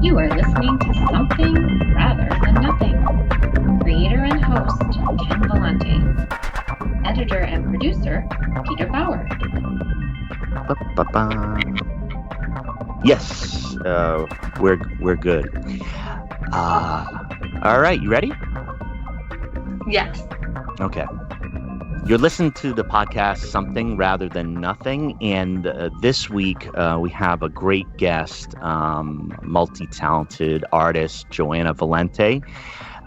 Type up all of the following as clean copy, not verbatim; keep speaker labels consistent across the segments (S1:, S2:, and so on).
S1: You are listening to Something Rather Than Nothing. Creator and host, Ken Valente. Editor and producer, Peter Bauer.
S2: Ba-ba-ba. Yes, we're good. All right, you ready?
S3: Yes.
S2: Okay. You're listening to the podcast Something Rather Than Nothing, and this week we have a great guest, multi-talented artist, Joanna Valente,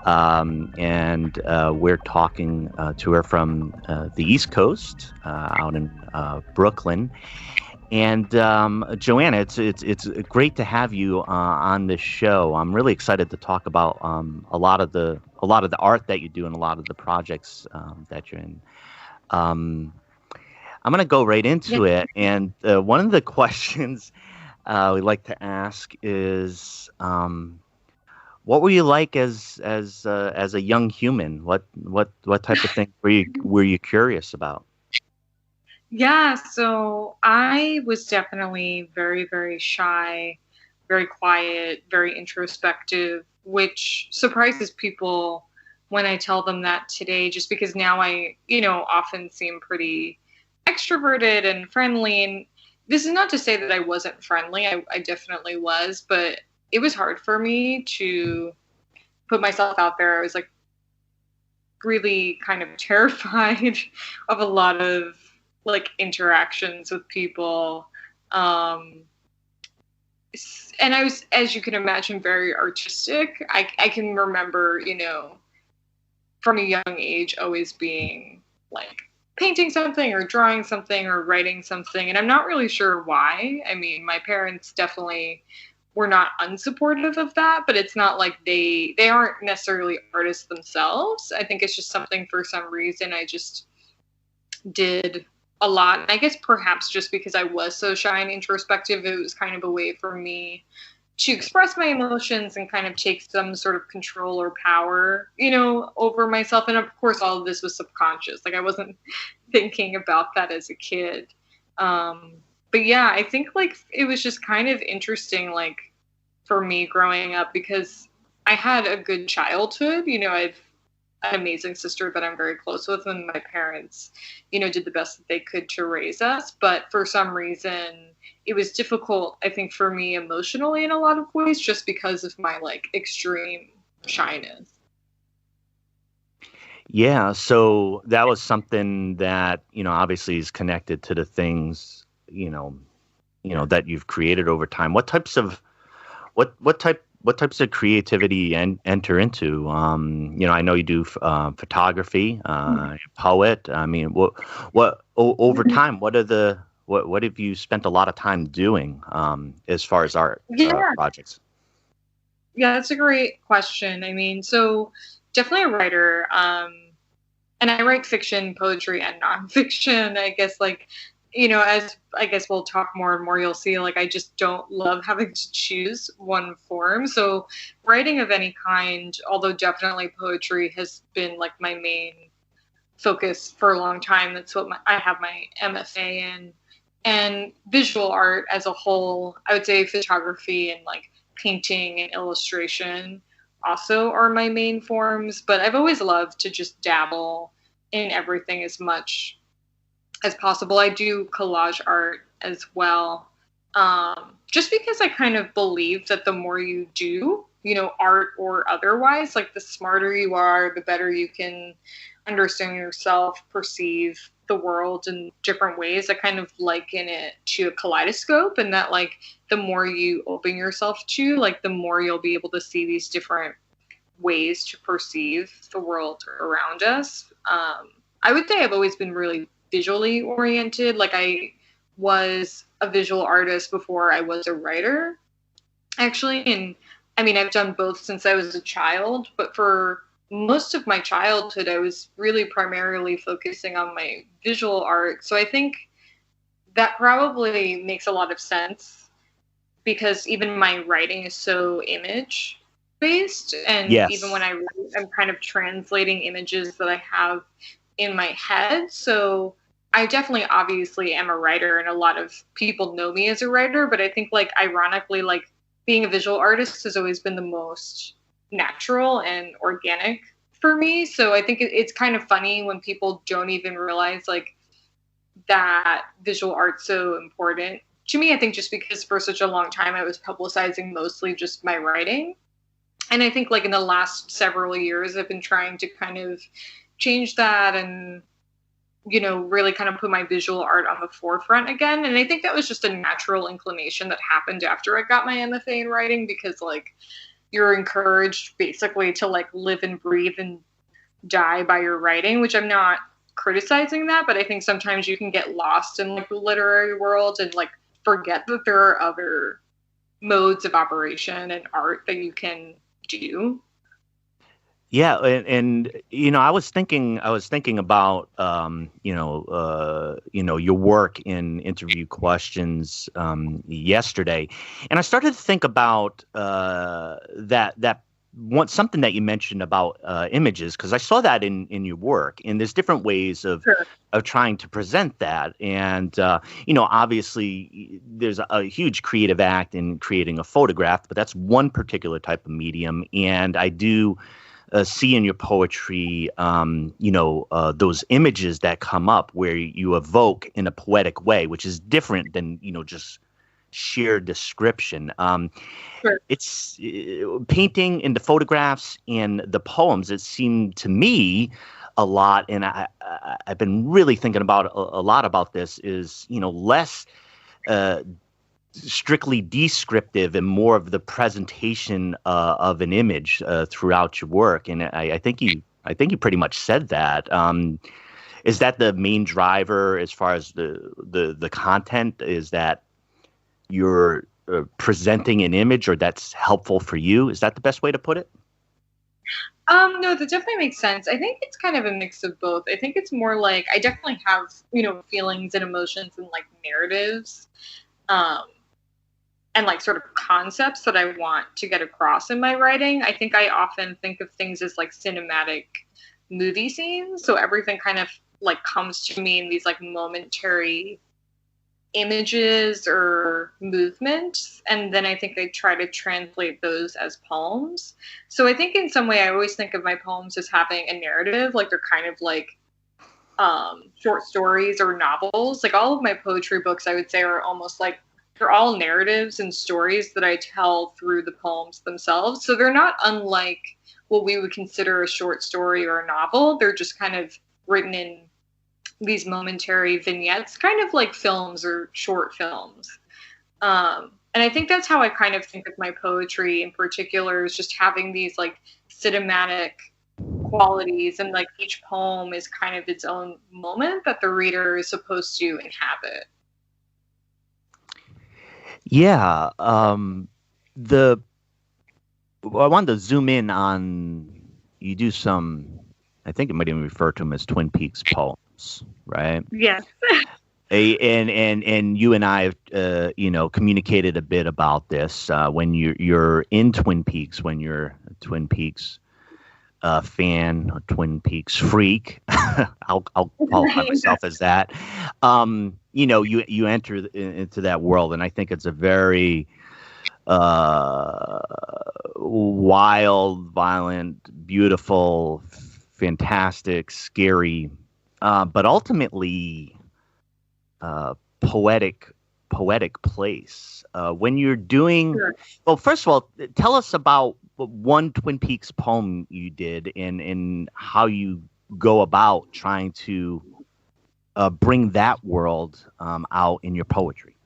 S2: and we're talking to her from the East Coast, out in Brooklyn. And Joanna, it's great to have you on this show. I'm really excited to talk about a lot of the art that you do and a lot of the projects that you're in. I'm going to go right into it. And one of the questions we like to ask is, what were you like as a young human? What type of thing were you curious about?
S3: Yeah, so I was definitely very, very shy, very quiet, very introspective, which surprises people when I tell them that today, just because now I, often seem pretty extroverted and friendly. And this is not to say that I wasn't friendly, I definitely was, but it was hard for me to put myself out there. I was like really kind of terrified of a lot of like interactions with people. And I was, as you can imagine, very artistic. I can remember, from a young age always being like painting something or drawing something or writing something. And I'm not really sure why. I mean, my parents definitely were not unsupportive of that, but it's not like they aren't necessarily artists themselves. I think it's just something for some reason I just did a lot. And I guess perhaps just because I was so shy and introspective, it was kind of a way for me to express my emotions and kind of take some sort of control or power, over myself. And of course, all of this was subconscious. Like I wasn't thinking about that as a kid. But yeah, I think like it was just kind of interesting, like for me growing up, because I had a good childhood. I've an amazing sister that I'm very close with, and my parents, did the best that they could to raise us. But for some reason, it was difficult, I think, for me emotionally in a lot of ways, just because of my like extreme shyness.
S2: Yeah, so that was something that, obviously is connected to the things, that you've created over time. What types of creativity enter into? I know you do photography, poet. I mean, over time, what have you spent a lot of time doing as far as art projects?
S3: Yeah, that's a great question. I mean, so definitely a writer. And I write fiction, poetry, and nonfiction. I guess as I guess we'll talk more and more, you'll see like I just don't love having to choose one form. So writing of any kind, although definitely poetry has been like my main focus for a long time. That's what I have my MFA in. And visual art as a whole, I would say photography and like painting and illustration also are my main forms. But I've always loved to just dabble in everything as much as possible. I do collage art as well, just because I kind of believe that the more you do, art or otherwise, like the smarter you are, the better you can understand yourself, perceive the world in different ways. I kind of liken it to a kaleidoscope, and that like the more you open yourself to, like the more you'll be able to see these different ways to perceive the world around us. I would say I've always been really visually oriented. Like I was a visual artist before I was a writer, actually. And I mean, I've done both since I was a child, but for most of my childhood, I was really primarily focusing on my visual art. So I think that probably makes a lot of sense because even my writing is so image based. And
S2: Yes.
S3: Even when I write, I'm kind of translating images that I have in my head. So I definitely obviously am a writer, and a lot of people know me as a writer, but I think like ironically, like being a visual artist has always been the most natural and organic for me. So I think it's kind of funny when people don't even realize like that visual art's so important to me. I think just because for such a long time I was publicizing mostly just my writing. And I think like in the last several years I've been trying to kind of change that and really kind of put my visual art on the forefront again. And I think that was just a natural inclination that happened after I got my MFA in writing, because like you're encouraged basically to like live and breathe and die by your writing, which I'm not criticizing that, but I think sometimes you can get lost in like the literary world and like forget that there are other modes of operation and art that you can do.
S2: Yeah, and I was thinking about your work in interview questions yesterday, and I started to think about something that you mentioned about images, because I saw that in your work, and there's different ways of
S3: Sure.
S2: of trying to present that, and obviously there's a huge creative act in creating a photograph, but that's one particular type of medium, and I do. See in your poetry, those images that come up where you evoke in a poetic way, which is different than, just sheer description.
S3: Sure.
S2: It's painting in the photographs and the poems. It seemed to me a lot, and I've been really thinking about a lot about this, is, less strictly descriptive and more of the presentation of an image throughout your work. And I think you pretty much said that. Is that the main driver as far as the content? Is that you're presenting an image, or that's helpful for you? Is that the best way to put it?
S3: No, that definitely makes sense. I think it's kind of a mix of both. I think it's more like I definitely have, feelings and emotions and like narratives. And like sort of concepts that I want to get across in my writing. I think I often think of things as like cinematic movie scenes. So everything kind of like comes to me in these like momentary images or movements. And then I think I try to translate those as poems. So I think in some way I always think of my poems as having a narrative, like they're kind of like short stories or novels. Like all of my poetry books, I would say, are almost like they're all narratives and stories that I tell through the poems themselves. So they're not unlike what we would consider a short story or a novel. They're just kind of written in these momentary vignettes, kind of like films or short films. And I think that's how I kind of think of my poetry in particular, is just having these like cinematic qualities, and like each poem is kind of its own moment that the reader is supposed to inhabit.
S2: Yeah. I wanted to zoom in on, you do some, I think it might even refer to them as Twin Peaks poems, right?
S3: Yes.
S2: And you and I have, communicated a bit about this when you're in Twin Peaks, when you're a Twin Peaks fan, a Twin Peaks freak. I'll qualify myself as that. You enter into that world, and I think it's a very wild, violent, beautiful, fantastic, scary, but ultimately poetic place. When you're doing,
S3: Sure.
S2: Well, first of all, tell us about one Twin Peaks poem you did, and how you go about trying to bring that world out in your poetry.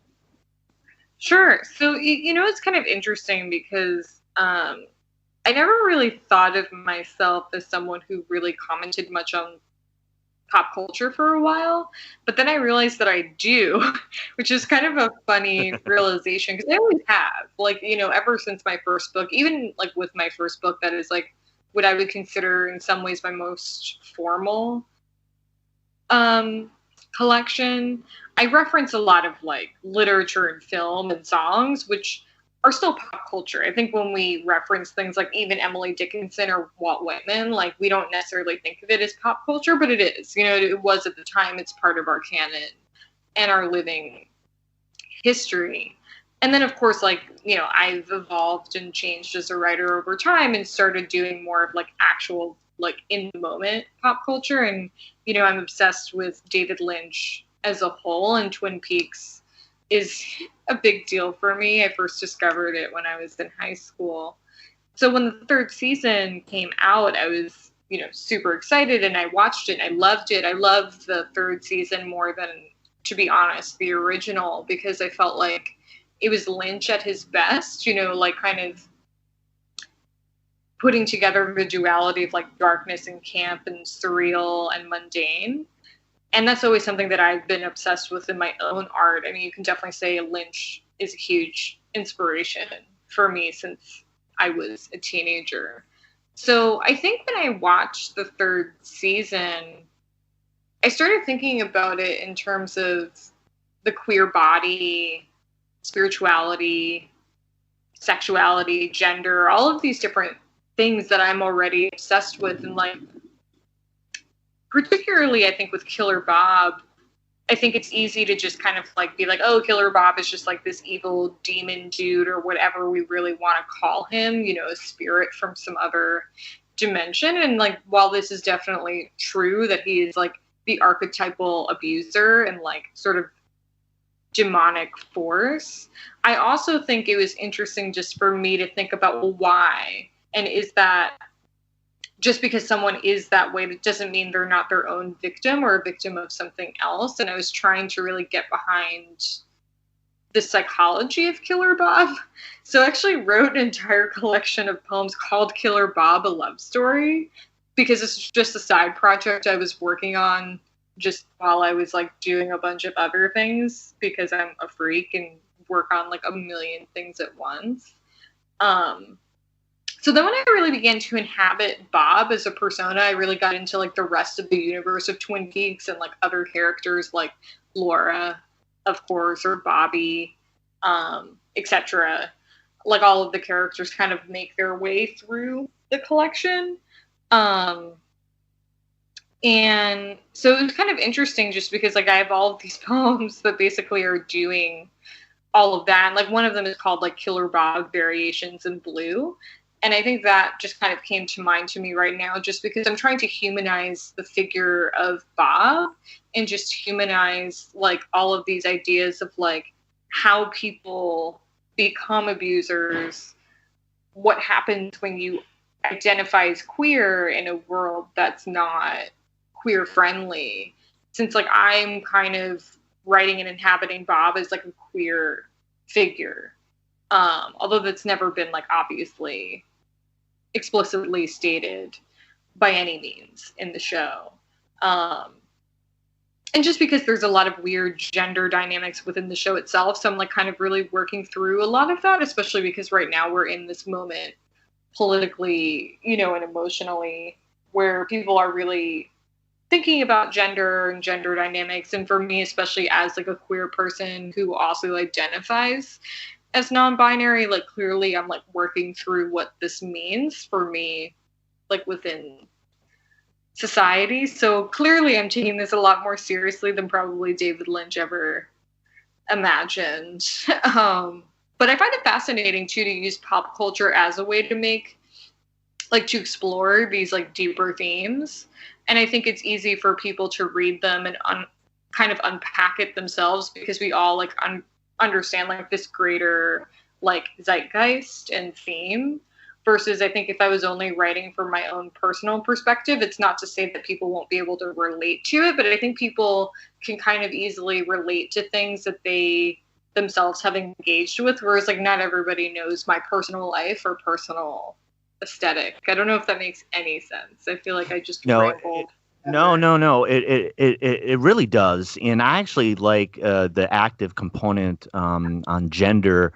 S3: Sure. So, it's kind of interesting because I never really thought of myself as someone who really commented much on pop culture for a while. But then I realized that I do, which is kind of a funny realization, because I always have. Like, ever since my first book, even like with my first book, that is like what I would consider in some ways my most formal collection, I reference a lot of like literature and film and songs, which are still pop culture. I think when we reference things like even Emily Dickinson or Walt Whitman, like we don't necessarily think of it as pop culture, but it is. It was at the time. It's part of our canon and our living history. And then, of course, like, I've evolved and changed as a writer over time and started doing more of like actual, like in the moment pop culture. And, I'm obsessed with David Lynch as a whole, and Twin Peaks is a big deal for me. I first discovered it when I was in high school. So when the third season came out, I was, super excited, and I watched it and I loved it. I loved the third season more than, to be honest, the original, because I felt like it was Lynch at his best, like kind of putting together the duality of like darkness and camp and surreal and mundane. And that's always something that I've been obsessed with in my own art. I mean, you can definitely say Lynch is a huge inspiration for me since I was a teenager. So I think when I watched the third season, I started thinking about it in terms of the queer body, spirituality, sexuality, gender, all of these different things that I'm already obsessed with. And like, particularly I think with Killer Bob, I think it's easy to just kind of like be like, oh, Killer Bob is just like this evil demon dude or whatever we really want to call him, a spirit from some other dimension. And like, while this is definitely true that he is like the archetypal abuser and like sort of demonic force, I also think it was interesting just for me to think about, well, why? And is that just because someone is that way, it doesn't mean they're not their own victim or a victim of something else. And I was trying to really get behind the psychology of Killer Bob. So I actually wrote an entire collection of poems called Killer Bob, a Love Story, because it's just a side project I was working on just while I was like doing a bunch of other things, because I'm a freak and work on like a million things at once. So then when I really began to inhabit Bob as a persona, I really got into like the rest of the universe of Twin Peaks and like other characters like Laura, of course, or Bobby, etc. Like all of the characters kind of make their way through the collection. And so it was kind of interesting just because like I have all of these poems that basically are doing all of that. And like one of them is called like Killer Bob Variations in Blue. And I think that just kind of came to mind to me right now, just because I'm trying to humanize the figure of Bob and just humanize like all of these ideas of like how people become abusers, what happens when you identify as queer in a world that's not queer friendly. Since like I'm kind of writing and inhabiting Bob as like a queer figure. Although that's never been like obviously explicitly stated by any means in the show. And just because there's a lot of weird gender dynamics within the show itself, so I'm like kind of really working through a lot of that, especially because right now we're in this moment politically, and emotionally where people are really thinking about gender and gender dynamics. And for me, especially as like a queer person who also identifies as non-binary, like clearly I'm like working through what this means for me, like within society. So clearly I'm taking this a lot more seriously than probably David Lynch ever imagined. But I find it fascinating too to use pop culture as a way to to explore these like deeper themes. And I think it's easy for people to read them and kind of unpack it themselves, because we all like understand like this greater like zeitgeist and theme, versus I think if I was only writing from my own personal perspective, it's not to say that people won't be able to relate to it, but I think people can kind of easily relate to things that they themselves have engaged with, whereas like not everybody knows my personal life or personal aesthetic. I don't know if that makes any sense. I feel like I just rambled.
S2: No. It really does, and I actually like the active component on gender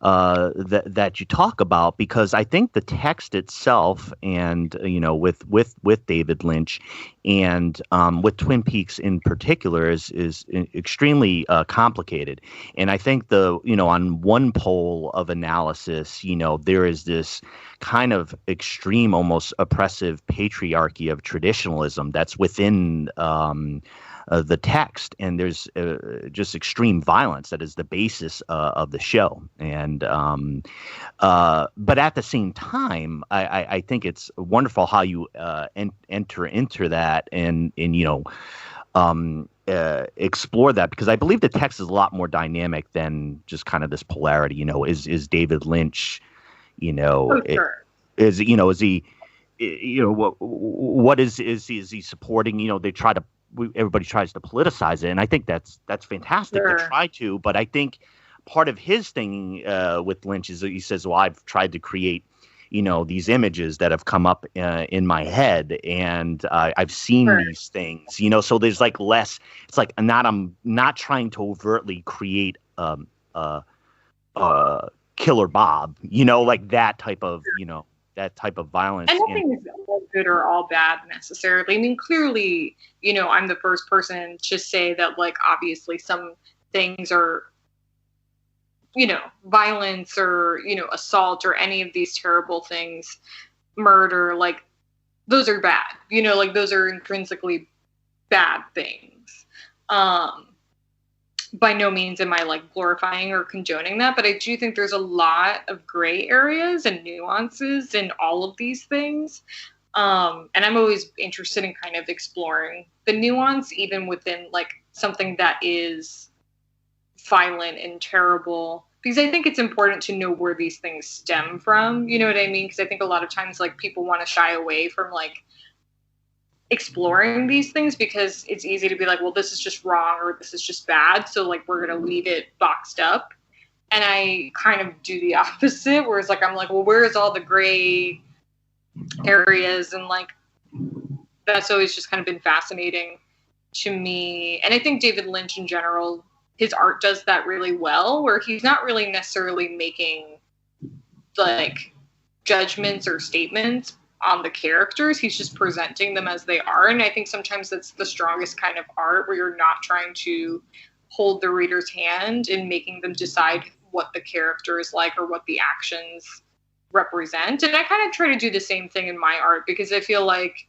S2: that you talk about, because I think the text itself, and with David Lynch and with Twin Peaks in particular, is extremely complicated. And I think on one pole of analysis, there is this kind of extreme, almost oppressive patriarchy of traditionalism that's within the text, and there's just extreme violence that is the basis of the show. And but at the same time, I think it's wonderful how you enter into that and explore that, because I believe the text is a lot more dynamic than just kind of this polarity. Is David Lynch,
S3: Oh, sure.
S2: is he, what is he supporting? Everybody tries to politicize it, and I think that's fantastic to
S3: Sure.
S2: try to. But I think part of his thing with Lynch is that he says, "Well, I've tried to create, these images that have come up in my head, and I've seen
S3: Sure.
S2: these things, So there's like less. It's like I'm not trying to overtly create Killer Bob, like that type of violence."
S3: And nothing is all good or all bad necessarily. I mean, clearly, I'm the first person to say that, like, obviously some things are, violence or, assault or any of these terrible things, murder, like, those are bad. Like, those are intrinsically bad things. By no means am I like glorifying or condoning that, but I do think there's a lot of gray areas and nuances in all of these things. And I'm always interested in kind of exploring the nuance, even within like something that is violent and terrible, because I think it's important to know where these things stem from. You know what I mean? Because I think a lot of times like people want to shy away from like exploring these things because it's easy to be like, well, this is just wrong or this is just bad, so like we're gonna leave it boxed up. And I kind of do the opposite, whereas like I'm like, well, where is all the gray areas? And like that's always just kind of been fascinating to me. And I think David Lynch in general, his art does that really well, where he's not really necessarily making like judgments or statements on the characters. He's just presenting them as they are. And I think sometimes that's the strongest kind of art, where you're not trying to hold the reader's hand in making them decide what the character is like or what the actions represent. And I kind of try to do the same thing in my art, because I feel like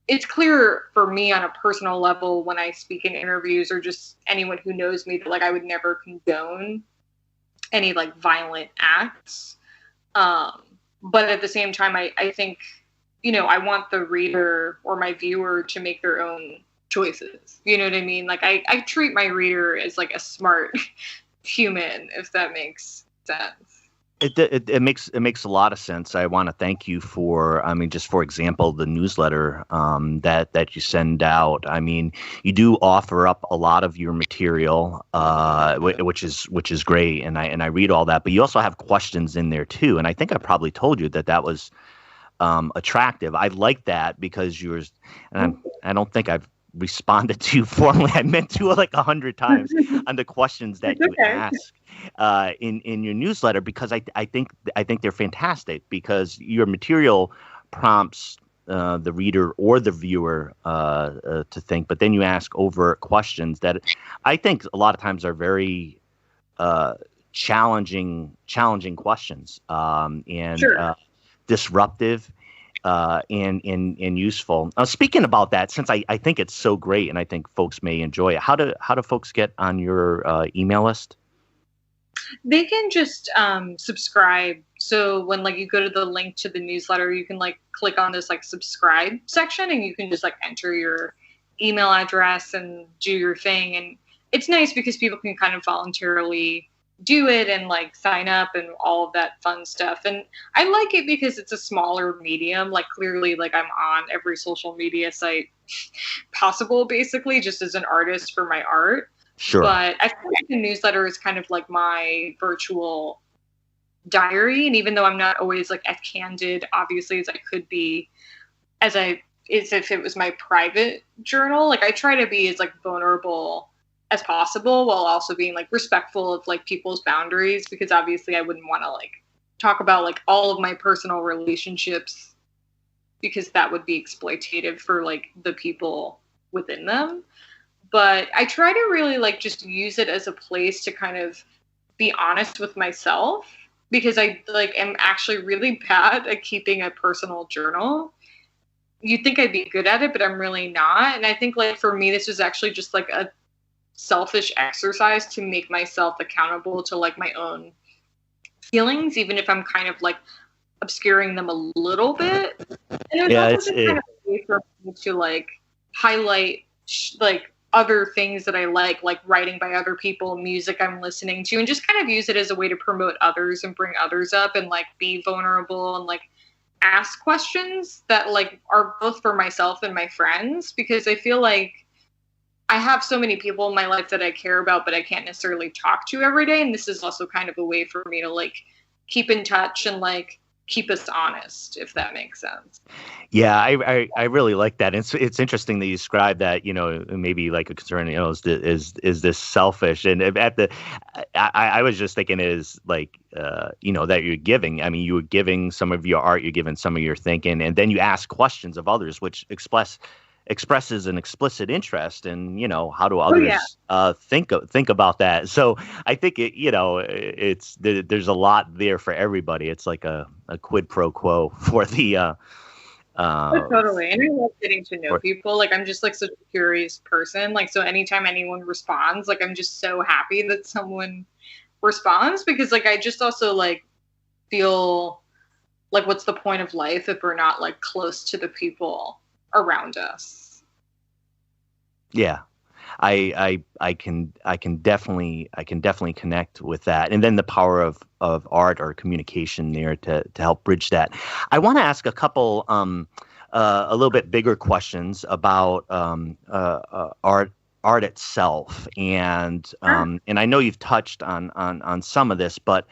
S3: it's clear for me on a personal level when I speak in interviews or just anyone who knows me that like I would never condone any like violent acts. But at the same time, I think, I want the reader or my viewer to make their own choices. You know what I mean? Like I treat my reader as like a smart human, if that makes sense.
S2: It makes a lot of sense. I want to thank you for, just for example, the newsletter that you send out. I mean, you do offer up a lot of your material, which is great, and I read all that. But you also have questions in there too, and I think I probably told you that was attractive. I like that because yours, and I don't think I've responded to you formally. I meant to like 100 times on the questions that you ask in your newsletter, because I think they're fantastic, because your material prompts the reader or the viewer to think, but then you ask overt questions that I think a lot of times are very challenging questions, and
S3: Sure.
S2: Disruptive. And useful. Speaking about that, since I think it's so great and I think folks may enjoy it, how do folks get on your email list?
S3: They can just subscribe. So when like you go to the link to the newsletter, you can like click on this like subscribe section, and you can just like enter your email address and do your thing. And it's nice because people can kind of voluntarily do it and like sign up and all of that fun stuff. And I like it because it's a smaller medium. Like clearly, like I'm on every social media site possible, basically, just as an artist for my art.
S2: Sure.
S3: But I feel like the newsletter is kind of like my virtual diary. And even though I'm not always like as candid, obviously, as I could be, as if it was my private journal, like I try to be as like vulnerable as possible while also being like respectful of like people's boundaries, because obviously I wouldn't want to like talk about like all of my personal relationships, because that would be exploitative for like the people within them. But I try to really like just use it as a place to kind of be honest with myself, because I like am actually really bad at keeping a personal journal. you'd think I'd be good at it, but I'm really not. And I think like for me, this was actually just like a selfish exercise to make myself accountable to like my own feelings, even if I'm kind of like obscuring them a little bit. And it was also just kind of a way for me to like highlight like other things that I like writing by other people, music I'm listening to, and just kind of use it as a way to promote others and bring others up and like be vulnerable and like ask questions that like are both for myself and my friends, because I feel like I have so many people in my life that I care about, but I can't necessarily talk to every day. And this is also kind of a way for me to like keep in touch and like keep us honest, if that makes sense.
S2: Yeah, I really like that. It's interesting that you describe that, you know, maybe like a concern, you know, is this selfish? And at the, I was just thinking is like, you know, that you're giving. I mean, you were giving some of your art, you're giving some of your thinking, and then you ask questions of others, which expresses an explicit interest in, you know, how do others think about that. So I think it, you know, there's a lot there for everybody. It's like a quid pro quo for the
S3: totally. And I love getting to know people. Like I'm just like such a curious person. Like so anytime anyone responds, like I'm just so happy that someone responds, because like I just also like feel like what's the point of life if we're not like close to the people around us.
S2: Yeah. I can definitely connect with that. And then the power of art or communication there to help bridge that. I want to ask a couple a little bit bigger questions about art itself, and I know you've touched on some of this, but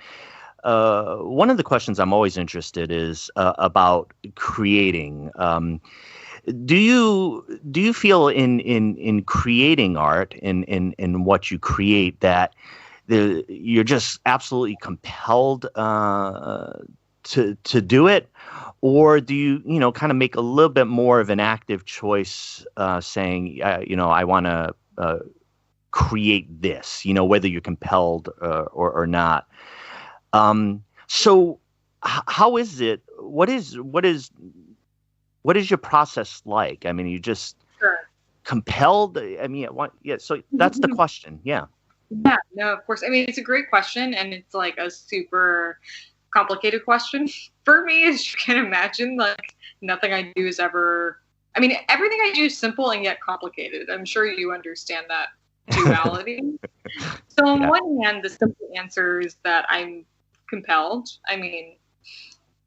S2: one of the questions I'm always interested is about creating. Do you feel in creating art, in what you create, that you're just absolutely compelled to do it, or do you know, kind of make a little bit more of an active choice, saying, you know, I want to create this, you know, whether you're compelled or not. So how is it? What is your process like? I mean, you just compelled? I mean, so that's the question. Yeah.
S3: Yeah, no, of course. I mean, it's a great question, and it's like a super complicated question for me, as you can imagine. Like nothing I do is ever, I mean, everything I do is simple and yet complicated. I'm sure you understand that duality. So on one hand, the simple answer is that I'm compelled. I mean,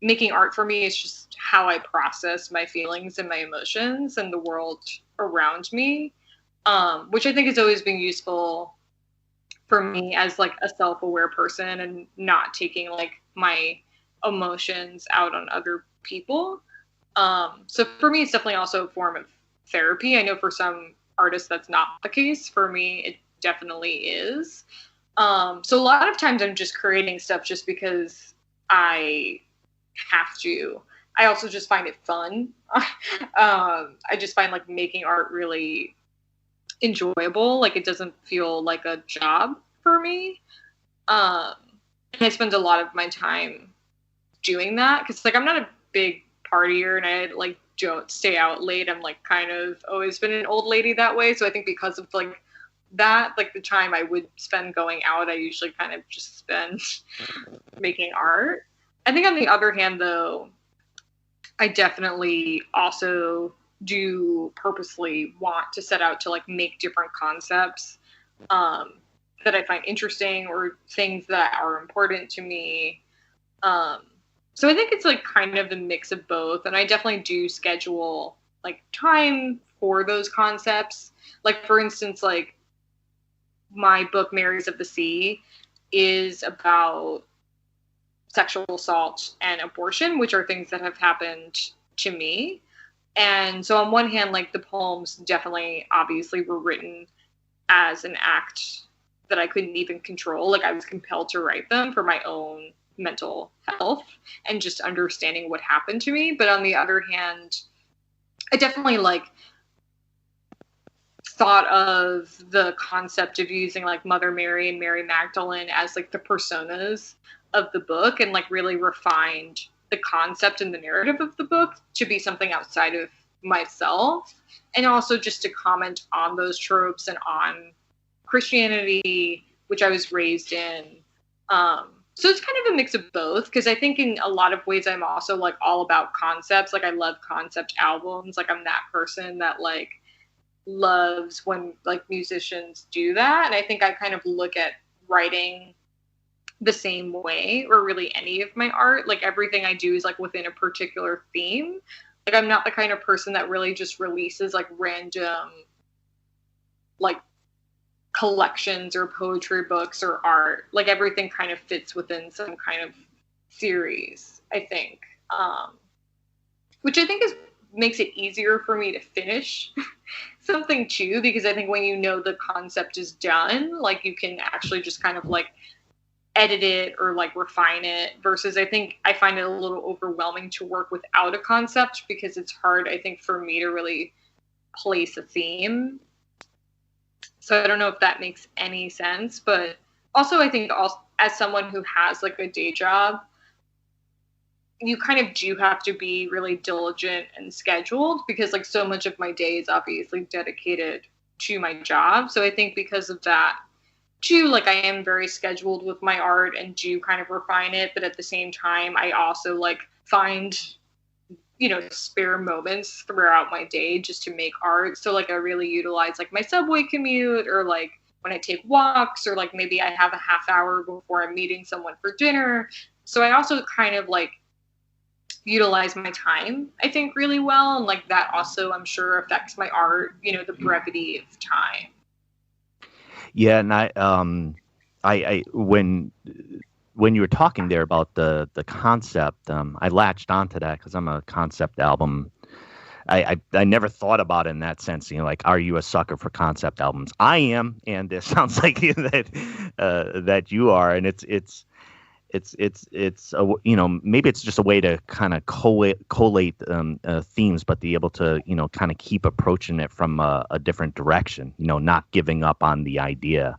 S3: making art for me is just how I process my feelings and my emotions and the world around me, which I think has always been useful for me as like a self-aware person and not taking like my emotions out on other people. So for me, it's definitely also a form of therapy. I know for some artists that's not the case. For me, it definitely is. So a lot of times I'm just creating stuff just because I have to. I also just find it fun. I just find like making art really enjoyable. Like it doesn't feel like a job for me. And I spend a lot of my time doing that because like I'm not a big partier and I like don't stay out late. I'm like kind of always been an old lady that way. So I think because of like that, like the time I would spend going out, I usually kind of just spend making art. I think on the other hand, though, I definitely also do purposely want to set out to like make different concepts that I find interesting or things that are important to me. So I think it's like kind of a mix of both. And I definitely do schedule like time for those concepts. Like for instance, like my book, Marys of the Sea, is about sexual assault and abortion, which are things that have happened to me. And so on one hand, like the poems definitely obviously were written as an act that I couldn't even control. Like I was compelled to write them for my own mental health and just understanding what happened to me. But on the other hand, I definitely like thought of the concept of using like Mother Mary and Mary Magdalene as like the personas of the book and like really refined the concept and the narrative of the book to be something outside of myself, and also just to comment on those tropes and on Christianity, which I was raised in. So it's kind of a mix of both, because I think in a lot of ways I'm also like all about concepts. Like I love concept albums. Like I'm that person that like loves when like musicians do that. And I think I kind of look at writing the same way, or really any of my art. Like everything I do is like within a particular theme. Like I'm not the kind of person that really just releases like random like collections or poetry books or art. Like everything kind of fits within some kind of series, I think. Which I think makes it easier for me to finish something too, because I think when you know the concept is done, like you can actually just kind of like edit it or like refine it, versus I think I find it a little overwhelming to work without a concept, because it's hard, I think, for me to really place a theme. So I don't know if that makes any sense, but also I think also, as someone who has like a day job, you kind of do have to be really diligent and scheduled, because like so much of my day is obviously dedicated to my job. So I think because of that too, like I am very scheduled with my art and do kind of refine it, but at the same time I also like find, you know, spare moments throughout my day just to make art. So like I really utilize like my subway commute, or like when I take walks, or like maybe I have a half hour before I'm meeting someone for dinner. So I also kind of like utilize my time, I think, really well. And like that also, I'm sure, affects my art, you know, the brevity of time.
S2: Yeah, and I when you were talking there about the concept, I latched onto that because I'm a concept album. I never thought about it in that sense. You know, like, are you a sucker for concept albums? I am, and it sounds like that you are, and it's a, you know, maybe it's just a way to kind of collate themes, but be able to, you know, kind of keep approaching it from a different direction. You know, not giving up on the idea.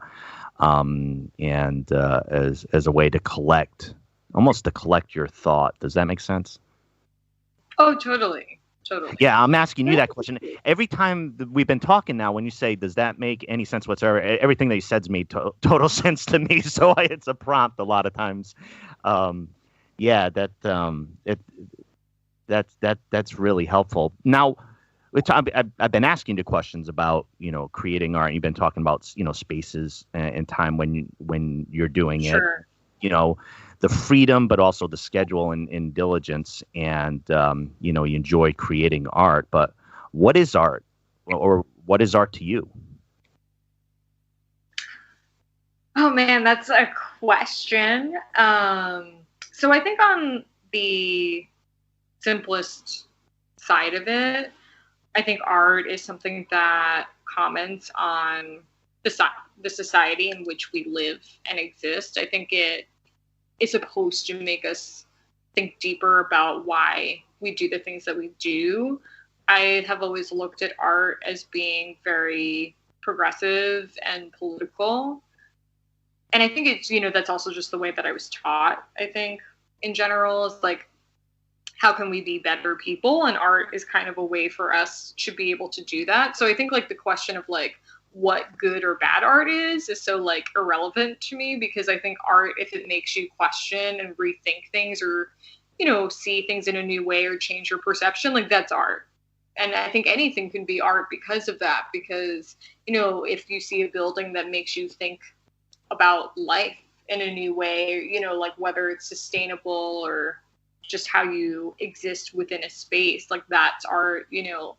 S2: And as a way to collect your thought. Does that make sense?
S3: Oh, totally.
S2: Yeah, I'm asking you that question. Every time we've been talking now, when you say, does that make any sense whatsoever? Everything that you said's made total sense to me. So it's a prompt a lot of times. Yeah, that's really helpful. Now, I've been asking you questions about, you know, creating art. You've been talking about, you know, spaces and time when you're doing it, you know, the freedom, but also the schedule and diligence, and you know, you enjoy creating art. But what is art, or what is art to you?
S3: Oh man, that's a question. So I think on the simplest side of it, I think art is something that comments on the society in which we live and exist. I think it is supposed to make us think deeper about why we do the things that we do. I have always looked at art as being very progressive and political. And I think it's, you know, that's also just the way that I was taught, I think, in general, is like, how can we be better people? And art is kind of a way for us to be able to do that. So I think like the question of like what good or bad art is so like irrelevant to me, because I think art, if it makes you question and rethink things, or, you know, see things in a new way, or change your perception, like that's art. And I think anything can be art because of that, because, you know, if you see a building that makes you think about life in a new way, you know, like whether it's sustainable or just how you exist within a space, like that's art. You know,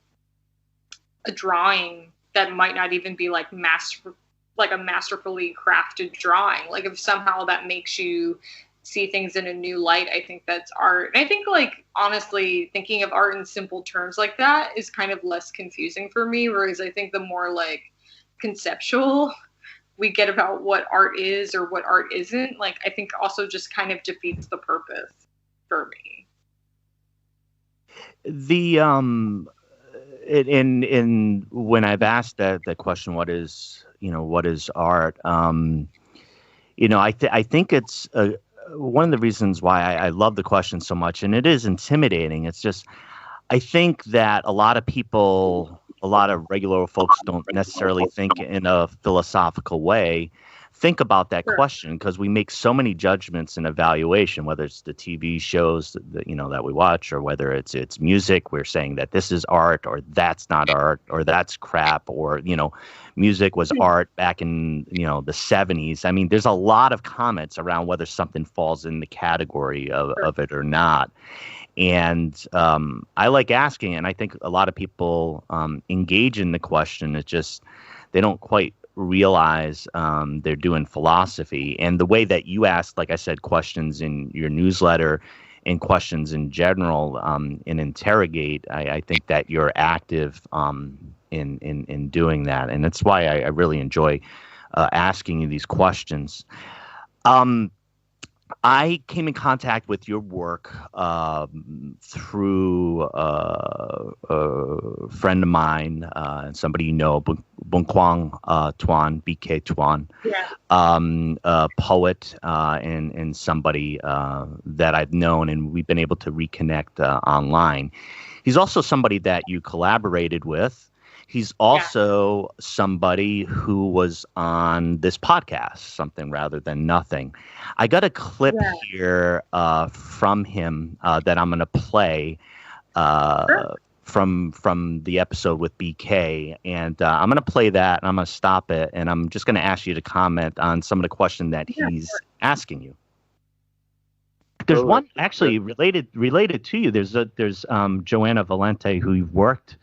S3: a drawing that might not even be like a masterfully crafted drawing, like if somehow that makes you see things in a new light, I think that's art. And I think, like, honestly, thinking of art in simple terms like that is kind of less confusing for me, whereas I think the more like conceptual we get about what art is or what art isn't, like I think also just kind of defeats the purpose for me.
S2: The in when I've asked that question, what is art? You know, I think it's one of the reasons why I love the question so much, and it is intimidating. It's just I think that a lot of regular folks don't necessarily think in a philosophical way. Think about that
S3: Sure.
S2: question because we make so many judgments and evaluation, whether it's the TV shows that we watch, or whether it's music. We're saying that this is art, or that's not art, or that's crap, or music was art back in the 70s. I mean, there's a lot of comments around whether something falls in the category of it or not. And I like asking, and I think a lot of people engage in the question. It's just they don't quite realize they're doing philosophy. And the way that you ask, like I said, questions in your newsletter and questions in general and interrogate, I think that you're active in doing that. And that's why I really enjoy asking you these questions. I came in contact with your work through a friend of mine, and somebody Bun Quang Tuan, BK Tuan,
S3: Yeah.
S2: a poet and somebody that I've known, and we've been able to reconnect online. He's also somebody that you collaborated with. He's also somebody who was on this podcast, Something Rather Than Nothing. I got a clip here from him that I'm going to play from the episode with BK. And I'm going to play that, and I'm going to stop it, and I'm just going to ask you to comment on some of the question that he's asking you. There's one actually related to you. There's Joanna Valente, who you've worked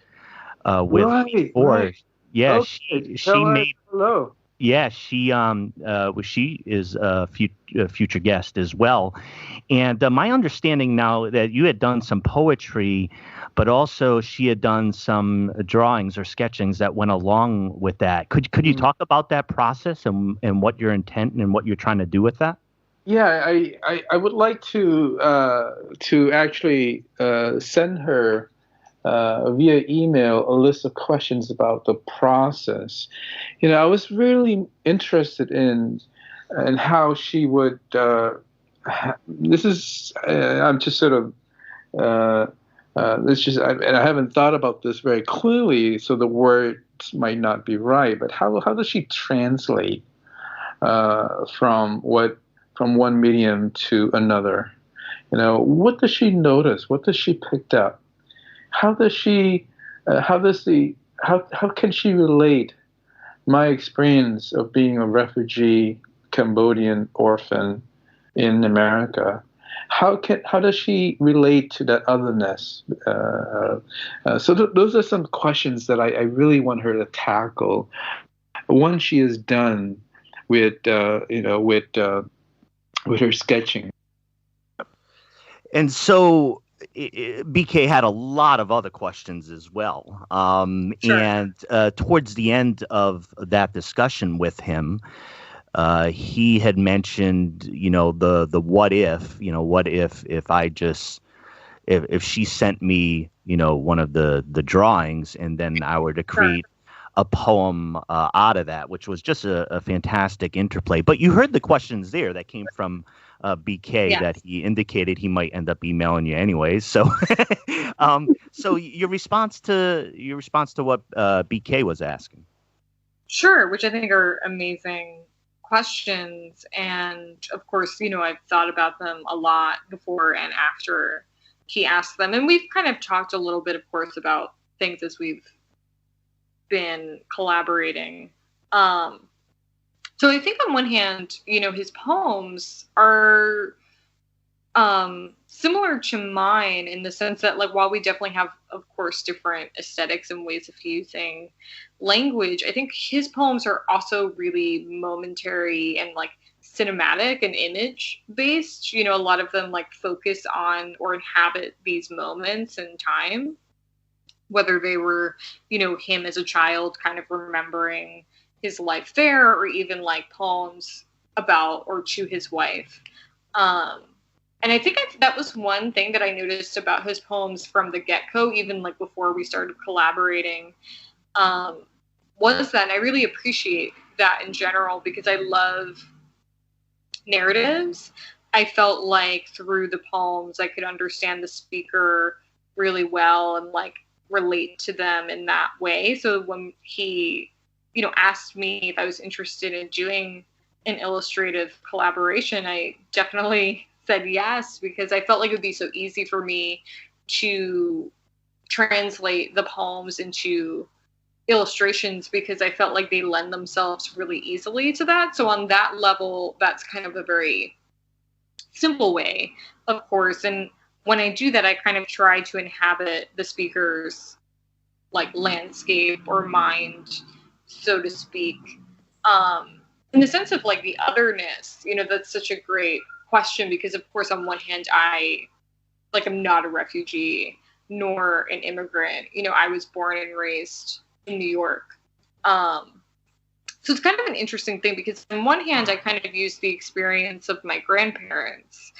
S2: with before.
S4: Right.
S2: Yeah,
S4: Okay.
S2: she made.
S4: Hello.
S2: Yeah, she is a future guest as well. And my understanding now that you had done some poetry, but also she had done some drawings or sketchings that went along with that. Could you talk about that process and what your intent and what you're trying to do with that?
S4: Yeah, I would like to actually send her via email a list of questions about the process. I was really interested in how she would. This is I'm just sort of. And I haven't thought about this very clearly, so the words might not be right. But how does she translate from one medium to another? What does she notice? What does she pick up? How can she relate my experience of being a refugee Cambodian orphan in America? How does she relate to that otherness? So those are some questions that I really want her to tackle once she is done with her sketching.
S2: And so BK had a lot of other questions as well.
S3: Sure.
S2: And towards the end of that discussion with him, he had mentioned, the what if, what if I just, if she sent me, one of the drawings, and then I were to create a poem out of that, which was just a fantastic interplay. But you heard the questions there that came from BK that he indicated he might end up emailing you anyways. So, so your response to what BK was asking.
S3: Sure, which I think are amazing questions. And of course, I've thought about them a lot before and after he asked them. And we've kind of talked a little bit, of course, about things as we've been collaborating. So I think on one hand, his poems are similar to mine in the sense that, like, while we definitely have, of course, different aesthetics and ways of using language, I think his poems are also really momentary and like cinematic and image based. A lot of them like focus on or inhabit these moments in time, whether they were, him as a child kind of remembering his life there, or even like poems about or to his wife. And I think that was one thing that I noticed about his poems from the get-go, even like before we started collaborating, was that, and I really appreciate that in general because I love narratives. I felt like through the poems, I could understand the speaker really well and like relate to them in that way. So when he, asked me if I was interested in doing an illustrative collaboration, I definitely said yes, because I felt like it would be so easy for me to translate the poems into illustrations, because I felt like they lend themselves really easily to that. So on that level, that's kind of a very simple way, of course. And when I do that, I kind of try to inhabit the speaker's like landscape or mind, so to speak. In the sense of like the otherness, that's such a great question, because of course on one hand I'm not a refugee nor an immigrant. I was born and raised in New York. So it's kind of an interesting thing, because on one hand, I kind of use the experience of my grandparents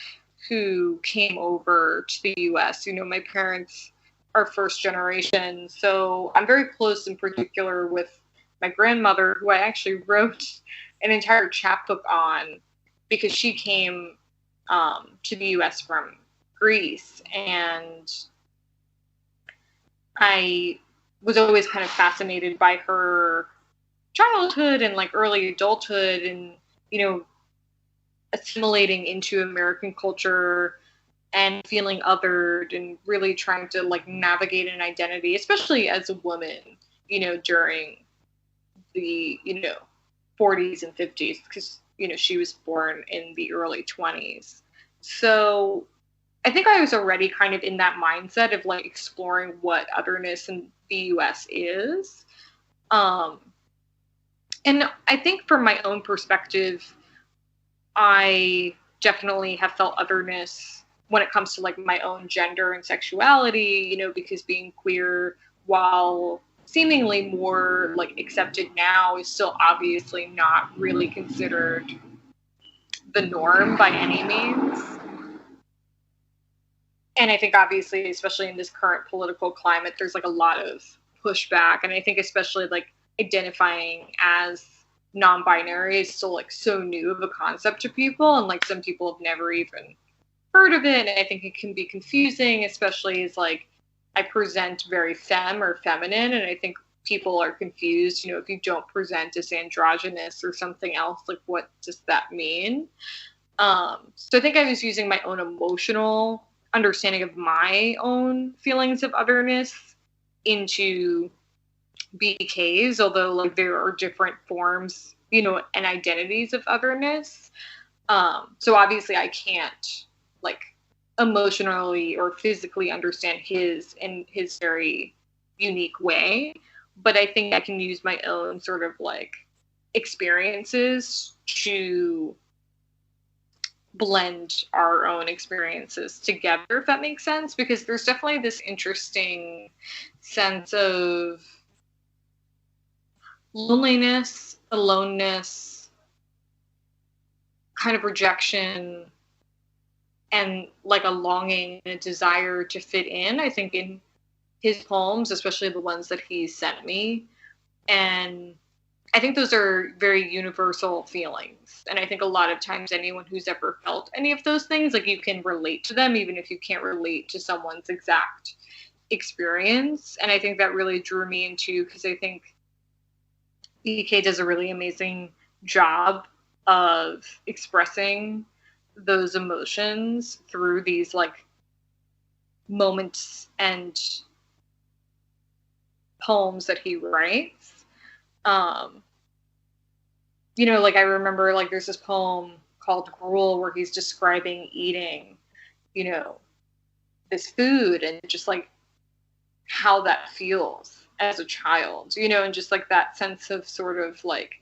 S3: who came over to the US. My parents are first generation. So I'm very close in particular with my grandmother, who I actually wrote an entire chapbook on, because she came to the US from Greece. And I was always kind of fascinated by her childhood and like early adulthood, and assimilating into American culture and feeling othered, and really trying to like navigate an identity, especially as a woman, during the 40s and 50s, because she was born in the early 20s. So I think I was already kind of in that mindset of like exploring what otherness in the US is. And I think from my own perspective, I definitely have felt otherness when it comes to like my own gender and sexuality, because being queer, while seemingly more like accepted now, is still obviously not really considered the norm by any means. And I think obviously, especially in this current political climate, there's like a lot of pushback. And I think especially like identifying as non-binary is still like so new of a concept to people, and like some people have never even heard of it. And I think it can be confusing, especially as like I present very femme or feminine, and I think people are confused, if you don't present as androgynous or something else, like what does that mean? So I think I was using my own emotional understanding of my own feelings of otherness into BKs, although like there are different forms, and identities of otherness. So obviously I can't like emotionally or physically understand his in his very unique way, but I think I can use my own sort of like experiences to blend our own experiences together, if that makes sense, because there's definitely this interesting sense of loneliness, aloneness, kind of rejection, and like a longing and a desire to fit in, I think, in his poems, especially the ones that he sent me. And I think those are very universal feelings. And I think a lot of times anyone who's ever felt any of those things, like you can relate to them, even if you can't relate to someone's exact experience. And I think that really drew me into, because I think EK does a really amazing job of expressing those emotions through these like moments and poems that he writes. Like I remember like there's this poem called Gruel where he's describing eating, this food, and just like how that feels as a child, and just like that sense of sort of like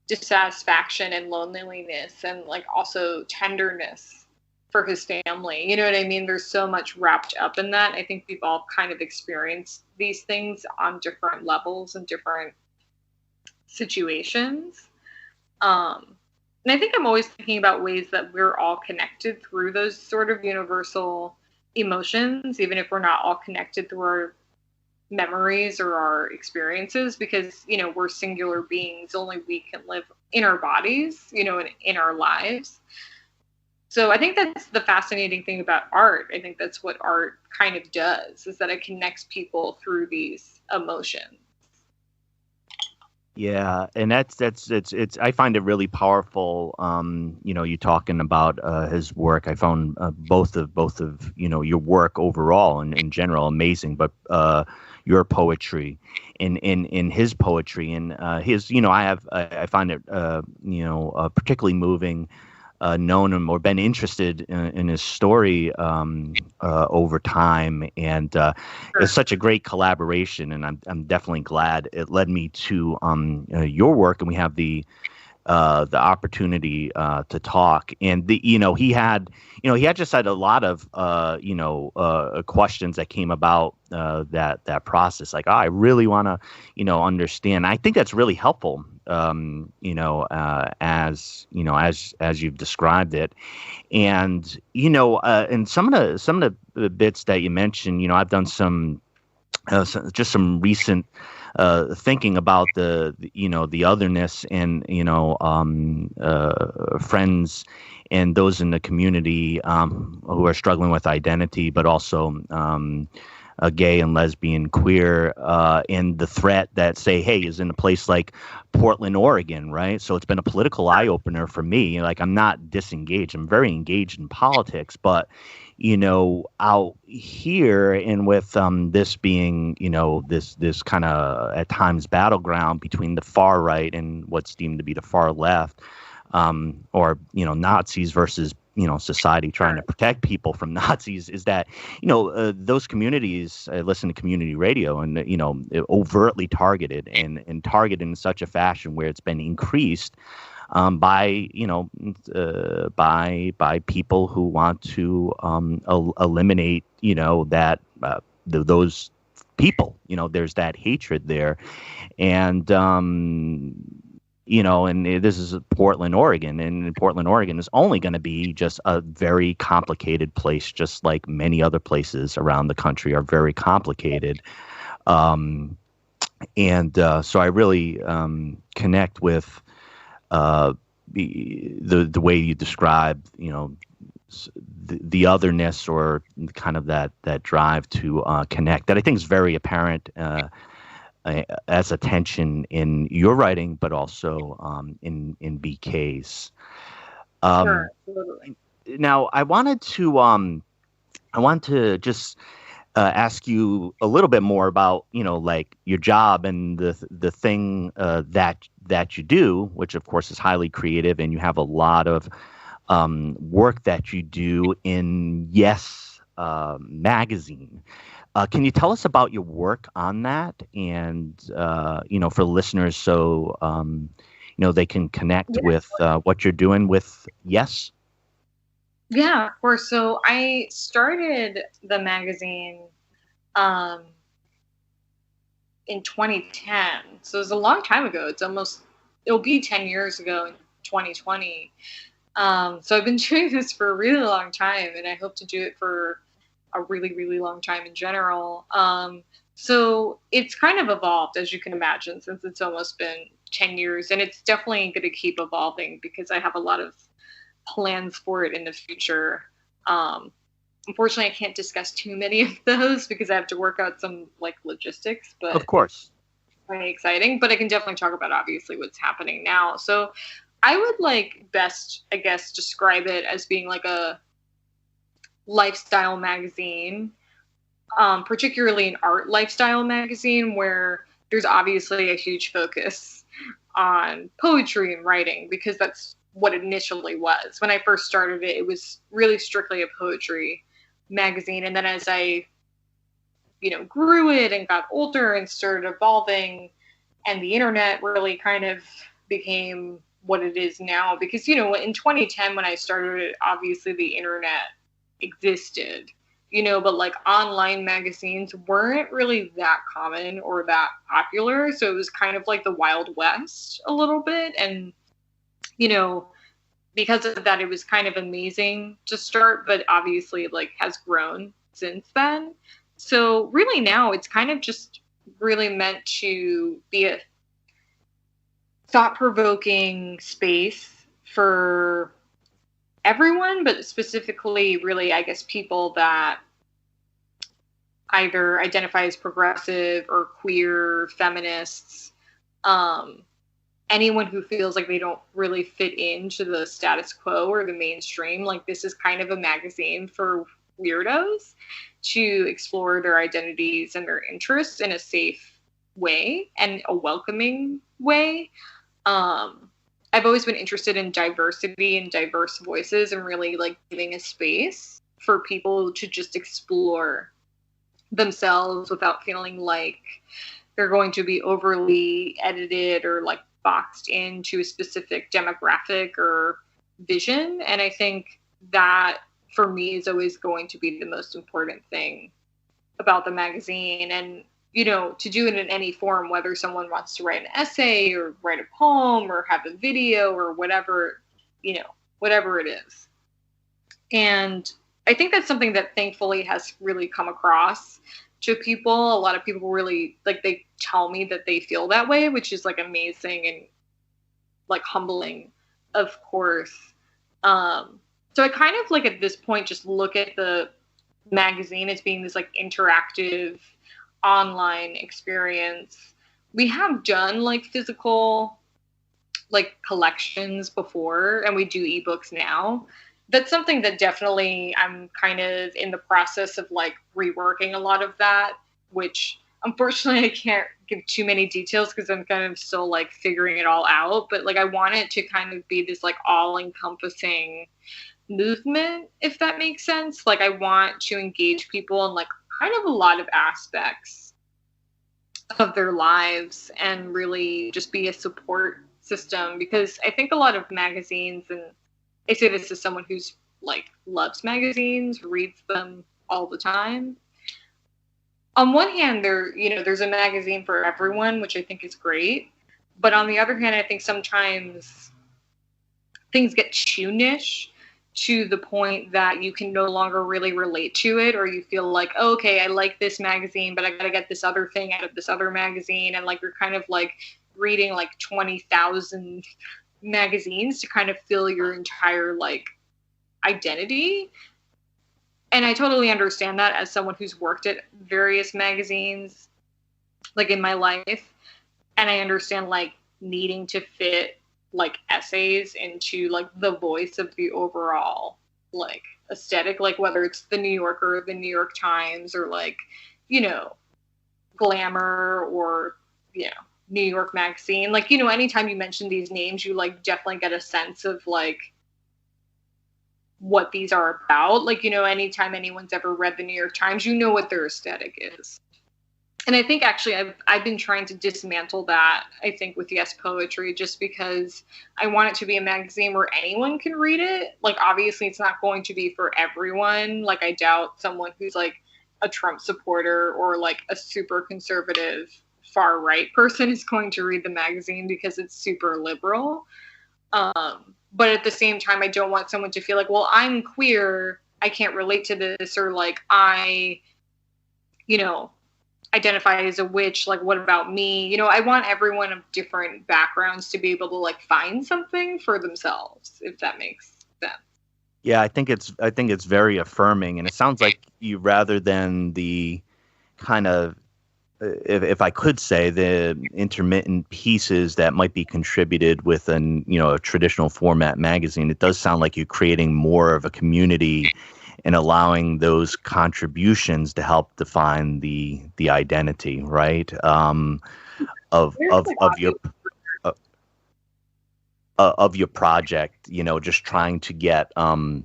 S3: dissatisfaction and loneliness, and like also tenderness for his family. You know what I mean? There's so much wrapped up in that. I think we've all kind of experienced these things on different levels and different situations. And I think I'm always thinking about ways that we're all connected through those sort of universal emotions, even if we're not all connected through our memories or our experiences, because, we're singular beings. Only we can live in our bodies, and in our lives. So I think that's the fascinating thing about art. I think that's what art kind of does, is that it connects people through these emotions.
S2: Yeah, and it's I find it really powerful. You talking about his work. I found both of your work overall and in general amazing, but your poetry, in his poetry and his I find it particularly moving. Known him or been interested in his story over time, and it's such a great collaboration. And I'm definitely glad it led me to your work, and we have the opportunity to talk. And he had just had a lot of questions that came about that process. Like, I really want to understand. I think that's really helpful. As you've described it, and and some of the bits that you mentioned, I've done some recent thinking about the otherness and friends and those in the community who are struggling with identity, but also gay and lesbian, queer, and the threat that, say, hey, is in a place like Portland, Oregon, right? So it's been a political eye opener for me. Like, I'm not disengaged; I'm very engaged in politics, but out here, and with this being, this kind of at times battleground between the far right and what's deemed to be the far left, or Nazis versus society trying to protect people from Nazis, is that those communities listen to community radio, and overtly targeted and targeted in such a fashion where it's been increased by people who want to eliminate that those people. There's that hatred there, and and this is Portland, Oregon, and Portland, Oregon is only going to be just a very complicated place, just like many other places around the country are very complicated. So I really connect with the way you describe, the otherness, or kind of that drive to connect, that I think is very apparent as a tension in your writing, but also in BK's.
S3: Sure, absolutely.
S2: Now, I wanted to just ask you a little bit more about like your job and the thing that you do, which of course is highly creative, and you have a lot of work that you do in Yes magazine. Can you tell us about your work on that, and for listeners, so they can connect with what you're doing with Yes?
S3: Yeah, of course. So I started the magazine in 2010. So it was a long time ago. It'll be 10 years ago in 2020. So I've been doing this for a really long time, and I hope to do it for a really, really long time in general. So it's kind of evolved, as you can imagine, since it's almost been 10 years, and it's definitely going to keep evolving because I have a lot of plans for it in the future. Unfortunately, I can't discuss too many of those because I have to work out some logistics, but
S2: of course,
S3: very exciting. But I can definitely talk about obviously what's happening now. So I would best, I guess, describe it as being like a lifestyle magazine, particularly an art lifestyle magazine where there's obviously a huge focus on poetry and writing, because that's what it initially was. When I first started it, it was really strictly a poetry magazine. And then as I, grew it and got older and started evolving, and the internet really kind of became what it is now, because, in 2010, when I started it, obviously the internet existed, but online magazines weren't really that common or that popular. So it was kind of like the Wild West a little bit. And, because of that, it was kind of amazing to start, but obviously has grown since then. So really now it's kind of just really meant to be a thought-provoking space for everyone, but specifically really, I guess, people that either identify as progressive or queer, feminists, anyone who feels like they don't really fit into the status quo or the mainstream. Like, this is kind of a magazine for weirdos to explore their identities and their interests in a safe way and a welcoming way. I've always been interested in diversity and diverse voices and really like giving a space for people to just explore themselves without feeling like they're going to be overly edited or like boxed into a specific demographic or vision. And I think that for me is always going to be the most important thing about the magazine. And, you know, to do it in any form, whether someone wants to write an essay or write a poem or have a video or whatever, you know, whatever it is. And I think that's something that thankfully has really come across to people. A lot of people really, like, they tell me that they feel that way, which is like amazing and like humbling, of course. So I kind of like at this point just look at the magazine as being this like interactive online experience. We have done like physical like collections before, and we do ebooks now. That's something that definitely I'm kind of in the process of like reworking a lot of that, which unfortunately I can't give too many details because I'm kind of still like figuring it all out. But like I want it to kind of be this like all encompassing movement, if that makes sense. Like I want to engage people in like kind of a lot of aspects of their lives and really just be a support system, because I think a lot of magazines, and I say this as someone who's like loves magazines, reads them all the time. On one hand, there's a magazine for everyone, which I think is great. But on the other hand, I think sometimes things get too niche to the point that you can no longer really relate to it, or you feel like, oh, okay, I like this magazine, but I gotta get this other thing out of this other magazine. And like, you're kind of like reading like 20,000 magazines to kind of fill your entire like identity. And I totally understand that as someone who's worked at various magazines like in my life. And I understand like needing to fit like essays into like the voice of the overall like aesthetic, like whether it's the New Yorker or the New York Times or like, you know, Glamour or, you know, New York Magazine. Like, you know, anytime you mention these names, you like definitely get a sense of like what these are about. Like, you know, anytime anyone's ever read the New York Times, you know what their aesthetic is. And I think actually I've been trying to dismantle that, I think, with Yes Poetry, just because I want it to be a magazine where anyone can read it. Like, obviously it's not going to be for everyone. Like, I doubt someone who's like a Trump supporter or like a super conservative far right person is going to read the magazine because it's super liberal. But at the same time, I don't want someone to feel like, well, I'm queer, I can't relate to this, or like I, you know, identify as a witch, like what about me? You know, I want everyone of different backgrounds to be able to like find something for themselves, if that makes sense.
S2: Yeah, I think it's very affirming, and it sounds like you, rather than the kind of, if I could say, the intermittent pieces that might be contributed with a traditional format magazine, it does sound like you're creating more of a community and allowing those contributions to help define the identity, right? Of your project, you know, just trying to get. Do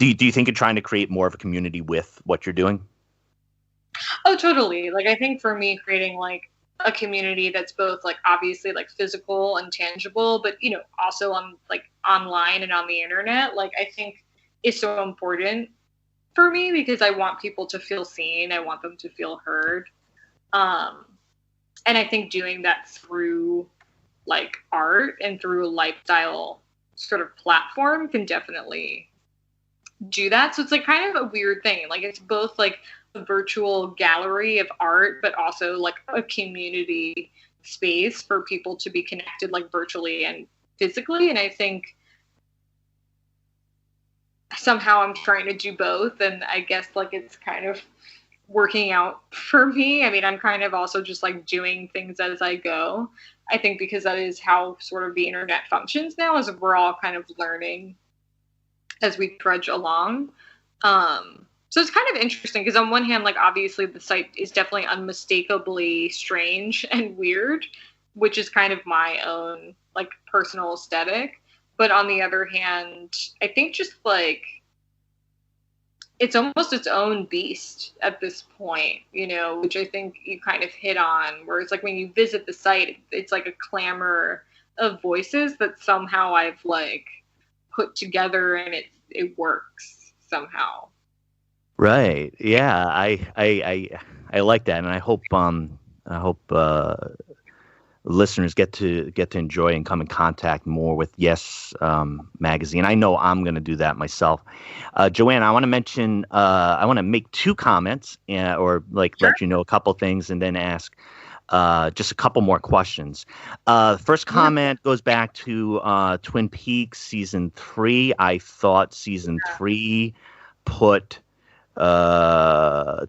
S2: you think you're trying to create more of a community with what you're doing?
S3: Oh, totally. Like, I think for me, creating like a community that's both like obviously like physical and tangible, but you know, also on like online and on the internet, like I think is so important for me, because I want people to feel seen. I want them to feel heard. And I think doing that through like art and through a lifestyle sort of platform can definitely do that. So it's like kind of a weird thing. Like, it's both like a virtual gallery of art, but also like a community space for people to be connected like virtually and physically. And I think somehow I'm trying to do both, and I guess like it's kind of working out for me. I mean, I'm kind of also just like doing things as I go. I think because that is how sort of the internet functions now, is we're all kind of learning as we trudge along. So it's kind of interesting because on one hand, like obviously the site is definitely unmistakably strange and weird, which is kind of my own like personal aesthetic. But on the other hand, I think just like it's almost its own beast at this point, you know, which I think you kind of hit on, where it's like when you visit the site, it's like a clamor of voices that somehow I've like put together, and it works somehow.
S2: Right. Yeah. I like that, and I hope listeners get to enjoy and come in contact more with Yes magazine. I know I'm going to do that myself. Joanna, I want to mention. I want to make two comments, or like
S3: Sure.
S2: let you know a couple things, and then ask just a couple more questions. First comment goes back to Twin Peaks season 3. I thought season 3 put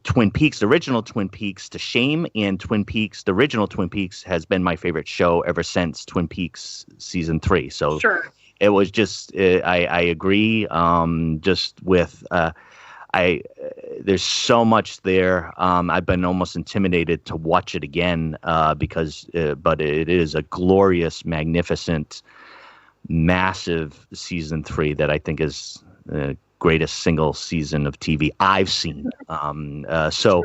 S2: Twin Peaks, the original Twin Peaks, to shame, and Twin Peaks, the original Twin Peaks, has been my favorite show ever since Twin Peaks season 3. So
S3: Sure.
S2: it was just, I agree. Just with, there's so much there. I've been almost intimidated to watch it again because, but it is a glorious, magnificent, massive season 3 that I think is greatest single season of TV I've seen. So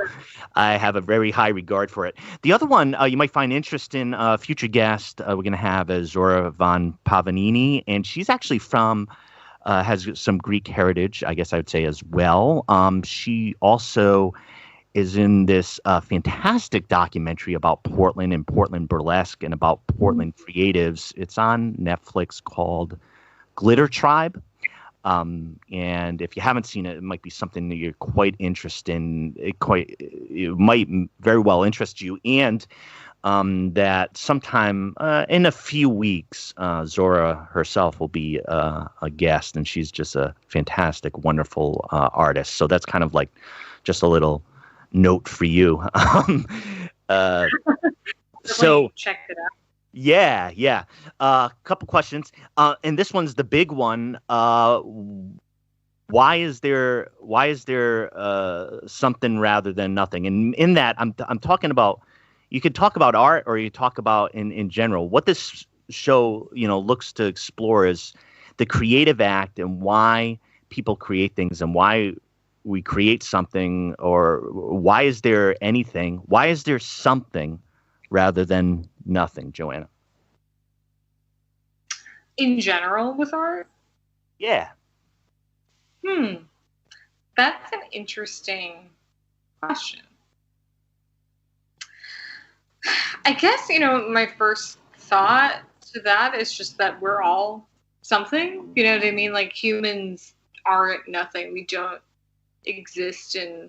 S2: I have a very high regard for it. The other one you might find interesting, future guest we're going to have is Zora von Pavanini, and she's actually from, has some Greek heritage, I guess I would say, as well. She also is in this fantastic documentary about Portland and Portland burlesque and about Portland creatives. It's on Netflix called Glitter Tribe. And if you haven't seen it, it might be something that you're quite interested in. It might very well interest you. And that sometime in a few weeks, Zora herself will be a guest, and she's just a fantastic, wonderful artist. So that's kind of like just a little note for you. So
S3: check it out.
S2: Yeah. Couple questions. And this one's the big one. Why is there something rather than nothing? And in that, I'm talking about, you could talk about art, or you talk about in general. What this show, looks to explore is the creative act, and why people create things, and why we create something, or why is there anything? Why is there something rather than nothing, Joanna?
S3: In general with art?
S2: Yeah.
S3: That's an interesting question. I guess, my first thought to that is just that we're all something. You know what I mean? Like, humans aren't nothing. We don't exist in,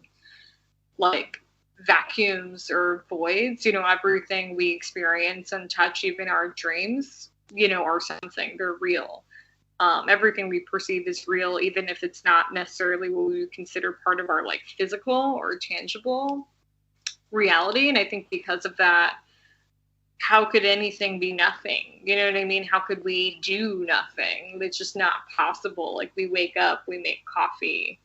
S3: like, vacuums or voids. Everything we experience and touch, even our dreams, are something. They're real. Everything we perceive is real, even if it's not necessarily what we would consider part of our like physical or tangible reality. And I think because of that, how could anything be nothing? You know what I mean? How could we do nothing? It's just not possible. Like, we wake up, we make coffee,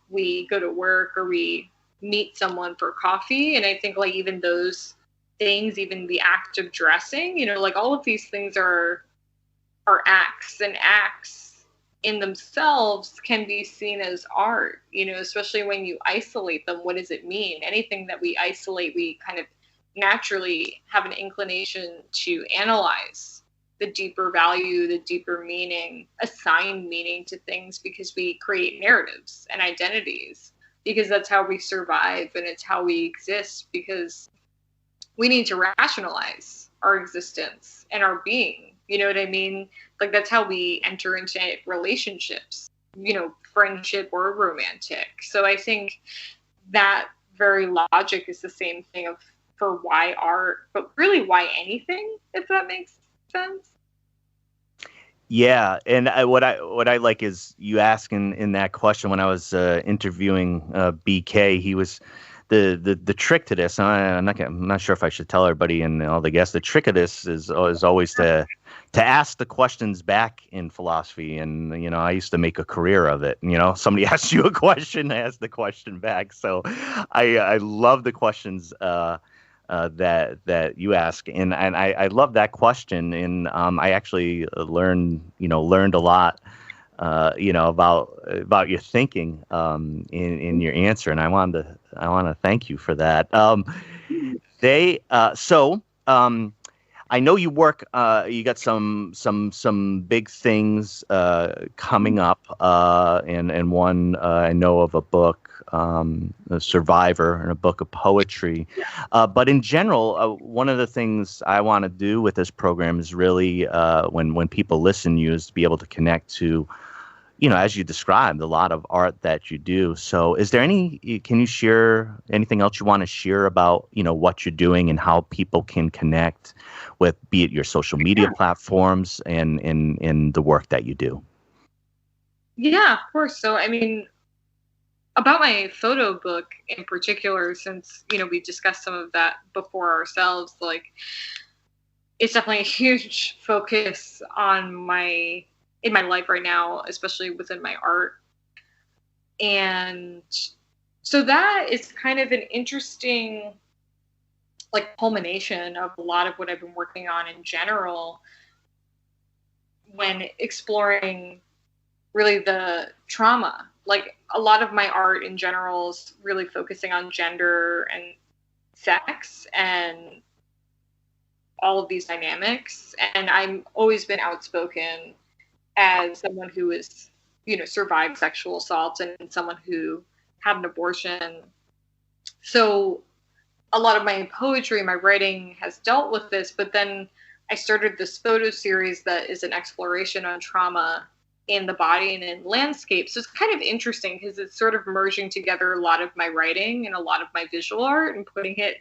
S3: we go to work, or we meet someone for coffee. And I think like even those things, even the act of dressing, like all of these things are acts, and acts in themselves can be seen as art, especially when you isolate them. What does it mean? Anything that we isolate, we kind of naturally have an inclination to analyze the deeper value, the deeper meaning, assign meaning to things, because we create narratives and identities, because that's how we survive, and it's how we exist, because we need to rationalize our existence and our being. You know what I mean? Like, that's how we enter into relationships, friendship or romantic. So I think that very logic is the same thing for why art, but really why anything, if that makes sense.
S2: Yeah, and what I like is you ask in that question when I was interviewing BK. He was the trick to this. I'm not sure if I should tell everybody and all the guests. The trick of this is always to ask the questions back in philosophy. And I used to make a career of it. Somebody asks you a question, ask the question back. So I love the questions. That you ask, and I love that question, and I actually learned a lot, about your thinking in your answer, and I want to thank you for that. They so I know you work. You got some big things coming up, and one I know of a book, a Survivor, and a book of poetry. But in general, one of the things I want to do with this program is really, when people listen to you, is to be able to connect to, as you described, a lot of art that you do. So can you share anything else you want to share about, what you're doing and how people can connect with, be it your social media platforms and in the work that you do?
S3: Yeah, of course. So, I mean, about my photo book in particular, since, we discussed some of that before ourselves, like, it's definitely a huge focus in my life right now, especially within my art. And so that is kind of an interesting, like, culmination of a lot of what I've been working on in general when exploring really the trauma. Like, a lot of my art in general is really focusing on gender and sex and all of these dynamics. And I've always been outspoken as someone who is, survived sexual assault and someone who had an abortion. So a lot of my poetry, my writing has dealt with this, but then I started this photo series that is an exploration on trauma in the body and in landscape. So it's kind of interesting because it's sort of merging together a lot of my writing and a lot of my visual art and putting it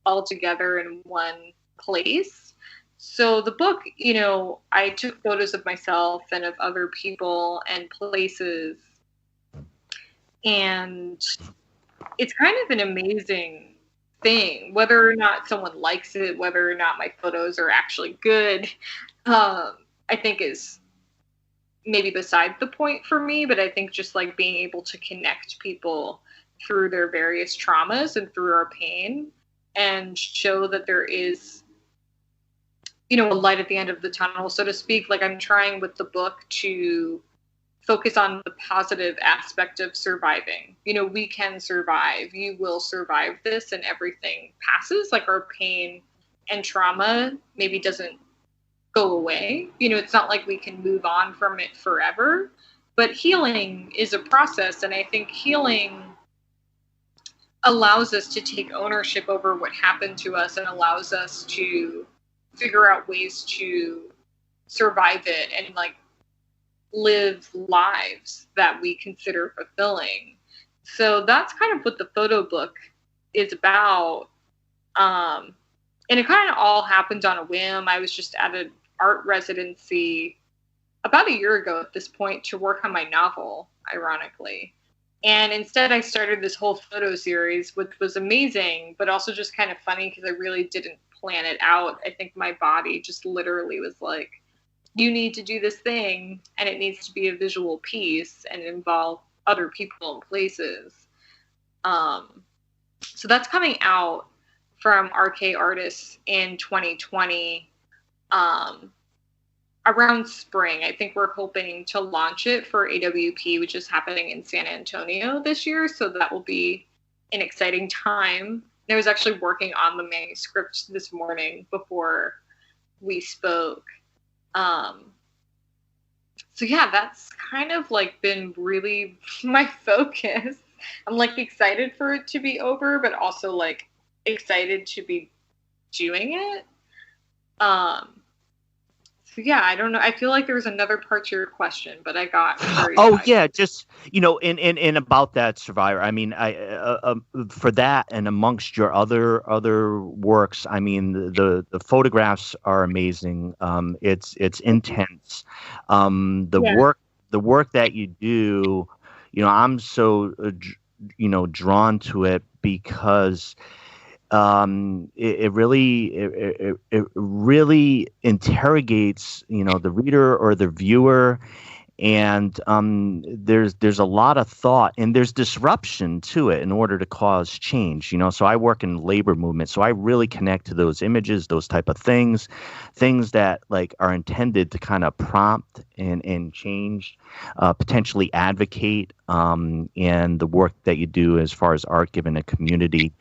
S3: all together in one place. So the book, I took photos of myself and of other people and places. And it's kind of an amazing thing, whether or not someone likes it, whether or not my photos are actually good, I think is maybe beside the point for me. But I think just like being able to connect people through their various traumas and through our pain and show that there is, a light at the end of the tunnel, so to speak. Like, I'm trying with the book to focus on the positive aspect of surviving. We can survive. You will survive this, and everything passes. Like, our pain and trauma maybe doesn't go away. It's not like we can move on from it forever, but healing is a process. And I think healing allows us to take ownership over what happened to us and allows us to figure out ways to survive it and, like, live lives that we consider fulfilling. So that's kind of what the photo book is about. And it kind of all happened on a whim. I was just at an art residency about a year ago at this point to work on my novel, ironically. And instead I started this whole photo series, which was amazing, but also just kind of funny because I really didn't plan it out. I think my body just literally was like, you need to do this thing, and it needs to be a visual piece and involve other people and places. So that's coming out from RK Artists in 2020, around spring. I think we're hoping to launch it for AWP, which is happening in San Antonio this year. So that will be an exciting time. I was actually working on the manuscript this morning before we spoke. So yeah, that's kind of like been really my focus. I'm like excited for it to be over, but also like excited to be doing it. So So yeah, I don't know. I feel like there was another part to your question, but I got very
S2: Oh
S3: sidetracked.
S2: yeah, just in about that Survivor. I mean, for that and amongst your other works, I mean, the photographs are amazing. It's intense.
S3: Yeah.
S2: The work that you do, I'm so drawn to it because it really interrogates the reader or the viewer, and there's a lot of thought and there's disruption to it in order to cause change. So I work in labor movement, so I really connect to those images, those type of things that like are intended to kind of prompt and change, potentially advocate, and the work that you do as far as art given a community.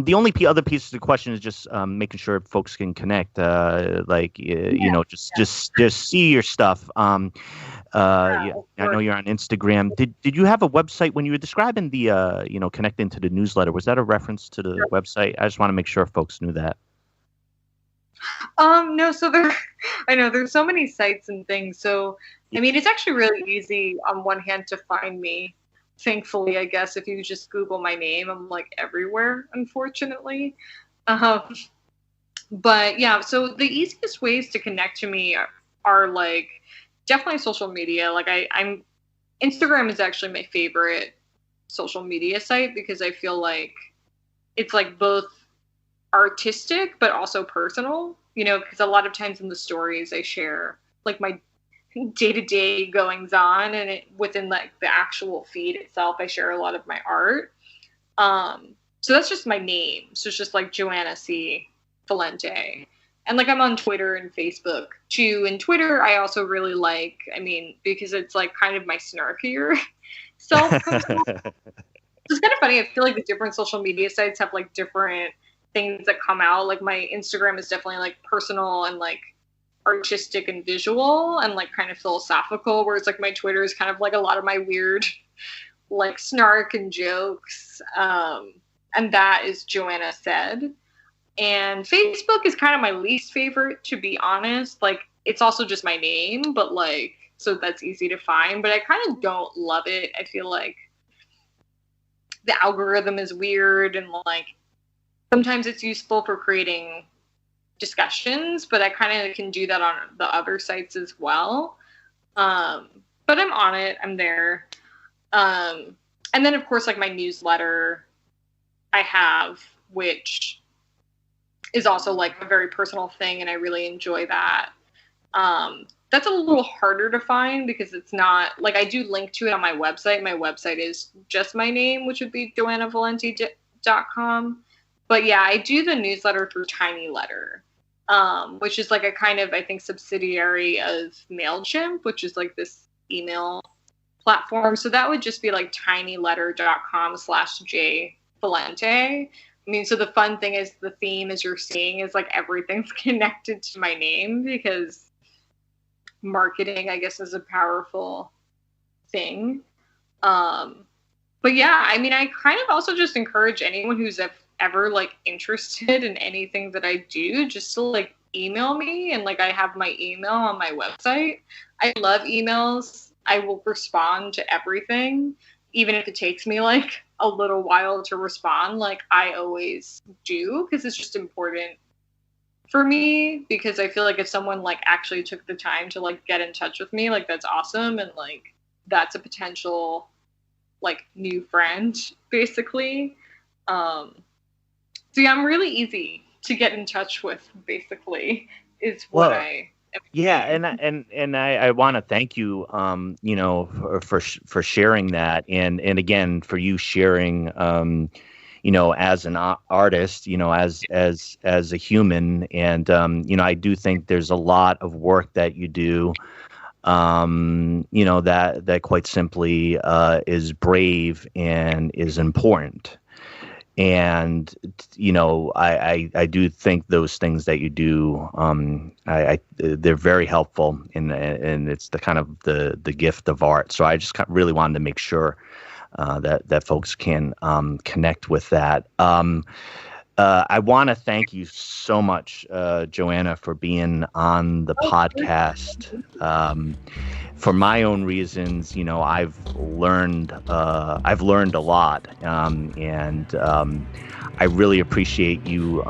S2: The only other piece of the question is just making sure folks can connect, just see your stuff. Yeah, I know you're on Instagram. Did you have a website when you were describing the connecting to the newsletter? Was that a reference to the website? I just want to make sure folks knew that.
S3: No, so I know there's so many sites and things. So, I mean, it's actually really easy on one hand to find me. Thankfully, I guess if you just Google my name, I'm like everywhere, unfortunately. Um, but yeah, so the easiest ways to connect to me are like definitely social media. Like I'm Instagram is actually my favorite social media site because I feel like it's like both artistic but also personal, because a lot of times in the stories I share like my day-to-day goings on, and within like the actual feed itself I share a lot of my art. So that's just my name, so it's just like Joanna C. Valente. And like I'm on Twitter and Facebook too. And Twitter I also really like, because it's like kind of my snarkier self. It's kind of funny. I feel like the different social media sites have like different things that come out. Like my Instagram is definitely like personal and like artistic and visual and like kind of philosophical, whereas like my Twitter is kind of like a lot of my weird like snark and jokes. And that is Joanna Said. And Facebook is kind of my least favorite, to be honest. Like it's also just my name, but like, so that's easy to find, but I kind of don't love it. I feel like the algorithm is weird, and like sometimes it's useful for creating discussions, but I kind of can do that on the other sites as well. But I'm on it. I'm there. And then of course, like my newsletter I have, which is also like a very personal thing, and I really enjoy that. That's a little harder to find because it's not like I do link to it on my website. My website is just my name, which would be joannavalente.com. But yeah, I do the newsletter through Tiny Letter, which is like a kind of, I think, subsidiary of MailChimp, which is like this email platform. So that would just be like tinyletter.com/jvalente. So the fun thing is the theme, as you're seeing, is like everything's connected to my name because marketing, I guess, is a powerful thing. But yeah, I kind of also just encourage anyone who's ever like interested in anything that I do, just to like email me. And like I have my email on my website. I love emails. I will respond to everything, even if it takes me like a little while to respond. Like I always do, because it's just important for me, because I feel like if someone like actually took the time to like get in touch with me, like that's awesome, and like that's a potential like new friend basically. So yeah, I'm really easy to get in touch with, basically, is what I am
S2: saying. And I want to thank you for sharing that, and again for you sharing as an artist, as a human. And, I do think there's a lot of work that you do, that quite simply is brave and is important. And, I do think those things that you do, they're very helpful, and it's the kind of the gift of art. So I just really wanted to make sure that folks can connect with that. I want to thank you so much, Joanna, for being on the podcast. For my own reasons, I've learned a lot, and I really appreciate you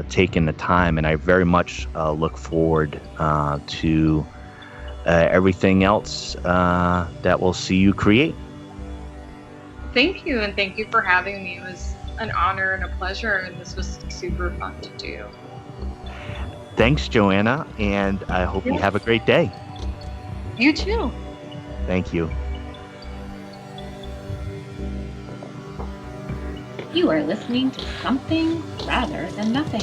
S2: taking the time, and I very much look forward to everything else that we'll see you create.
S3: Thank you, and thank you for having me. It was an honor and a pleasure, and this was super fun to do.
S2: Thanks, Joanna, and I hope you have a great day.
S3: You too.
S2: Thank you.
S1: You are listening to Something Rather Than Nothing.